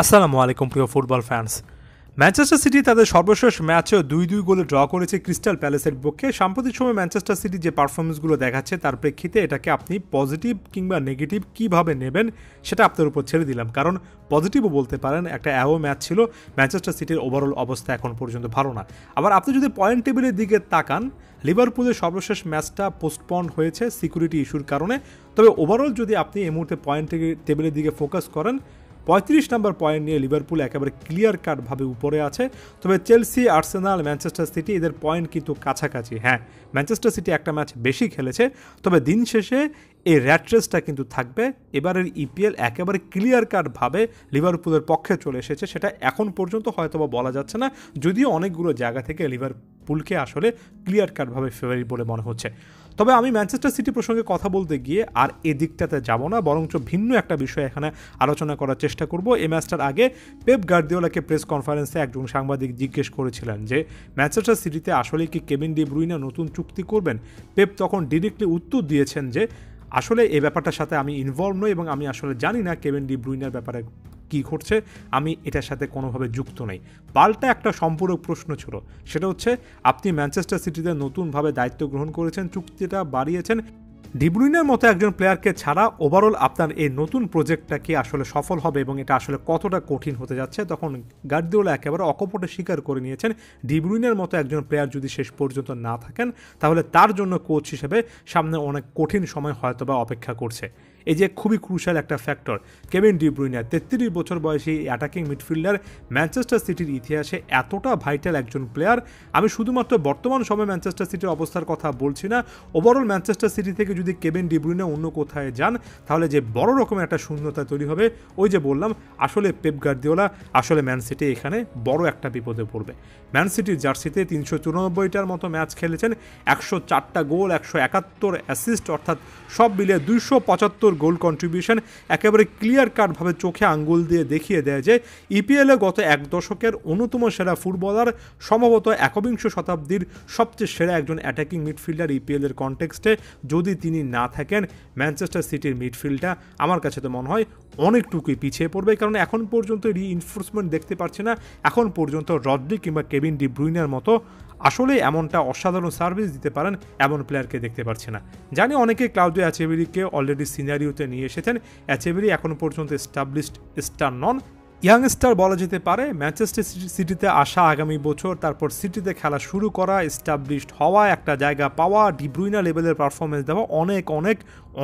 আসসালামু আলাইকুম প্রিয় ফুটবল ফ্যান্স। ম্যানচেস্টার সিটি তাদের সর্বশেষ ম্যাচেও 2-2 গোলে ড্র করেছে ক্রিস্টাল প্যালেসের বিপক্ষে। সাম্প্রতিক সময় ম্যানচেস্টার সিটি যে পারফরমেন্সগুলো দেখাচ্ছে তার প্রেক্ষিতে এটাকে আপনি পজিটিভ কিংবা নেগেটিভ কীভাবে নেবেন সেটা আপনার উপর ছেড়ে দিলাম। কারণ পজিটিভও বলতে পারেন, একটা অ্যাওয়ে ম্যাচ ছিল, ম্যানচেস্টার সিটির ওভারঅল অবস্থা এখন পর্যন্ত ভালো না। আবার আপনি যদি পয়েন্ট টেবিলের দিকে তাকান, লিভারপুলের সর্বশেষ ম্যাচটা পোস্টপন হয়েছে সিকিউরিটি ইস্যুর কারণে। তবে ওভারঅল যদি আপনি এই মুহূর্তে পয়েন্ট টেবিলের দিকে ফোকাস করেন, 35 নম্বর পয়েন্ট নিয়ে লিভারপুল একেবারে ক্লিয়ার কাটভাবে উপরে আছে। তবে চেলসি, আর্সেনাল, ম্যানচেস্টার সিটি এদের পয়েন্ট কিন্তু কাছাকাছি। হ্যাঁ, ম্যানচেস্টার সিটি একটা ম্যাচ বেশি খেলেছে, তবে দিন শেষে এই র্যাট রেসটা কিন্তু থাকবে। এবারের ইপিএল একেবারে ক্লিয়ার কাটভাবে লিভারপুলের পক্ষে চলে এসেছে, সেটা এখন পর্যন্ত হয়তোবা বলা যাচ্ছে না, যদিও অনেকগুলো জায়গা থেকে লিভারপুলকে আসলে ক্লিয়ার কাটভাবে ফেভারিট বলে মনে হচ্ছে। তবে আমি ম্যানচেস্টার সিটি প্রসঙ্গে কথা বলতে গিয়ে আর এদিকটাতে যাব না, বরঞ্চ ভিন্ন একটা বিষয় এখানে আলোচনা করার চেষ্টা করব। এই ম্যাচটার আগে পেপ গার্দিওলাকে প্রেস কনফারেন্সে একজন সাংবাদিক জিজ্ঞেস করেছিলেন যে ম্যানচেস্টার সিটিতে আসলে কি কেভিন ডি ব্রুইনা নতুন চুক্তি করবেন। পেপ তখন ডিরেক্টলি উত্তর দিয়েছেন যে আসলে এই ব্যাপারটার সাথে আমি ইনভলভ নই এবং আমি আসলে জানি না কেভিন ডি ব্রুইনার ব্যাপারে কী ঘটছে, আমি এটার সাথে কোনোভাবে যুক্ত নেই। পাল্টা একটা সম্পূরক প্রশ্ন ছিল, সেটা হচ্ছে আপনি ম্যানচেস্টার সিটিতে নতুনভাবে দায়িত্ব গ্রহণ করেছেন, চুক্তিটা বাড়িয়েছেন, ডি ব্রুইনার মতো একজন প্লেয়ারকে ছাড়া ওভারঅল আপনার এই নতুন প্রজেক্টটা কি আসলে সফল হবে এবং এটা আসলে কতটা কঠিন হতে যাচ্ছে। তখন গার্দিওলা একেবারে অকপটে স্বীকার করে নিয়েছেন ডি ব্রুইনার মতো একজন প্লেয়ার যদি শেষ পর্যন্ত না থাকেন তাহলে তার জন্য কোচ হিসেবে সামনে অনেক কঠিন সময় হয়তোবা অপেক্ষা করছে। এই যে খুবই ক্রুশাল একটা ফ্যাক্টর, কেভিন ডি ব্রুইনা 33 বছর বয়সী অ্যাটাকিং মিডফিল্ডার, ম্যানচেস্টার সিটির ইতিহাসে এতটা ভাইটাল একজন প্লেয়ার। আমি শুধুমাত্র বর্তমান সময়ে ম্যানচেস্টার সিটির অবস্থার কথা বলছি না, ওভারঅল ম্যানচেস্টার সিটি থেকে যদি কেভিন ডি ব্রুইনা অন্য কোথায় যান তাহলে যে বড় রকমের একটা শূন্যতা তৈরি হবে। ওই যে বললাম, আসলে পেপ গার্দিওলা আসলে ম্যান সিটি এখানে বড় একটা বিপদে পড়বে। ম্যান সিটির জার্সিতে 394টার মতো ম্যাচ খেলেছেন, 104টা গোল, 171 অ্যাসিস্ট, অর্থাৎ সব মিলিয়ে 275 গোল কন্ট্রিবিউশন। একেবারে ক্লিয়ার কাটভাবে চোখে আঙ্গুল দিয়ে দেখিয়ে দেয় যে ইপিএলে গত এক দশকের অন্যতম সেরা ফুটবলার, সম্ভবত একবিংশ শতাব্দীর সবচেয়ে সেরা একজন অ্যাটাকিং মিডফিল্ডার ইপিএলের কনটেক্সটে যদি তিনি না থাকেন, ম্যানচেস্টার সিটির মিডফিল্ডটা আমার কাছে তো মনে হয় অনেকটুকুই পিছিয়ে পড়বে। কারণ এখন পর্যন্ত রিইনফোর্সমেন্ট দেখতে পাচ্ছি না, এখন পর্যন্ত রড্রি কিংবা কেভিন ডি ব্রুইনার মতো আসলে এমনটা অসাধারণ সার্ভিস দিতে পারেন এমন প্লেয়ারকে দেখতে পাচ্ছি না। জানি অনেকে ক্লাউদিও অ্যাচেবেরিকে অলরেডি সিনারিওতে নিয়ে এসেছেন, অ্যাচেবেরি এখন পর্যন্ত এস্টাবলিশড স্টার নন, ইয়াং স্টার বলা যেতে পারে। ম্যানচেস্টার সিটিতে আসা, আগামী বছর তারপর সিটিতে খেলা শুরু করা, এস্টাবলিশড হওয়া, একটা জায়গা পাওয়া, ডি ব্রুইনা লেভেলের পারফরমেন্স দেওয়া অনেক অনেক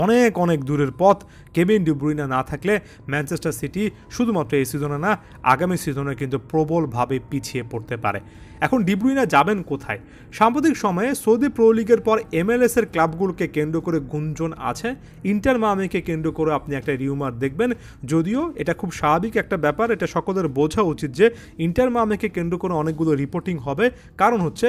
অনেক অনেক দূরের পথ। কেভিন ডি ব্রুইনা না থাকলে ম্যানচেস্টার সিটি শুধুমাত্র এই সিজনে না, আগামী সিজনে কিন্তু প্রবলভাবে পিছিয়ে পড়তে পারে। এখন ডি ব্রুইনা যাবেন কোথায়? সাম্প্রতিক সময়ে সৌদি প্রো লিগের পর MLS এর ক্লাবগুলোকে কেন্দ্র করে গুঞ্জন আছে, ইন্টার মায়ামিকে কেন্দ্র করে আপনি একটা রিউমার দেখবেন। যদিও এটা খুব স্বাভাবিক একটা ব্যাপার, এটা সকলের বোঝা উচিত যে ইন্টার মায়ামিকে কেন্দ্র করে অনেকগুলো রিপোর্টিং হবে। কারণ হচ্ছে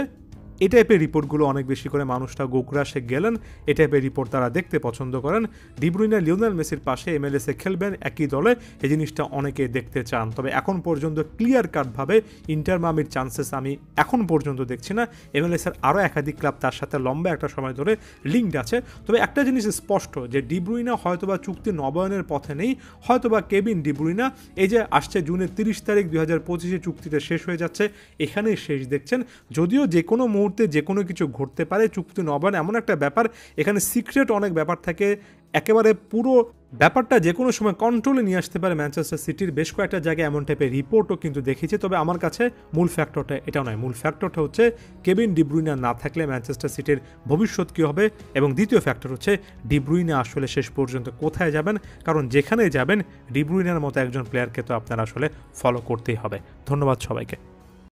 এই টাইপের রিপোর্টগুলো অনেক বেশি করে মানুষটা গোগ্রাসে গেলেন, এই টাইপের রিপোর্ট তারা দেখতে পছন্দ করেন। ডি ব্রুইনা লিওনেল মেসির পাশে MLS এ খেলবেন একই দলে, এই জিনিসটা অনেকে দেখতে চান। তবে এখন পর্যন্ত ক্লিয়ার কাটভাবে ইন্টার মায়ামির চান্সেস আমি এখন পর্যন্ত দেখছি না। MLS এর আরও একাধিক ক্লাব তার সাথে লম্বা একটা সময় ধরে লিঙ্কড আছে। তবে একটা জিনিস স্পষ্ট যে ডি ব্রুইনা হয়তোবা চুক্তি নবায়নের পথে নেই, হয়তোবা কেভিন ডি ব্রুইনা এই যে আসছে জুনের 30 তারিখ 2025 চুক্তিটা শেষ হয়ে যাচ্ছে, এখানেই শেষ দেখছেন। যদিও যে কোনো মুহূর্তে যে কোনো কিছু ঘটতে পারে, চুক্তি নবায়ন এমন একটা ব্যাপার, এখানে সিক্রেট অনেক ব্যাপার থাকে, একেবারে পুরো ব্যাপারটা যে কোনো সময় কন্ট্রোলে নিয়ে আসতে পারে ম্যানচেস্টার সিটির। বেশ কয়েকটা জায়গায় এমন টাইপের রিপোর্টও কিন্তু দেখেছি। তবে আমার কাছে মূল ফ্যাক্টরটা এটা নয়, মূল ফ্যাক্টরটা হচ্ছে কেভিন ডি ব্রুইনা না থাকলে ম্যানচেস্টার সিটির ভবিষ্যৎ কী হবে, এবং দ্বিতীয় ফ্যাক্টর হচ্ছে ডি ব্রুইনা আসলে শেষ পর্যন্ত কোথায় যাবেন। কারণ যেখানেই যাবেন ডি ব্রুইনার মতো একজন প্লেয়ারকে তো আপনার আসলে ফলো করতেই হবে। ধন্যবাদ সবাইকে।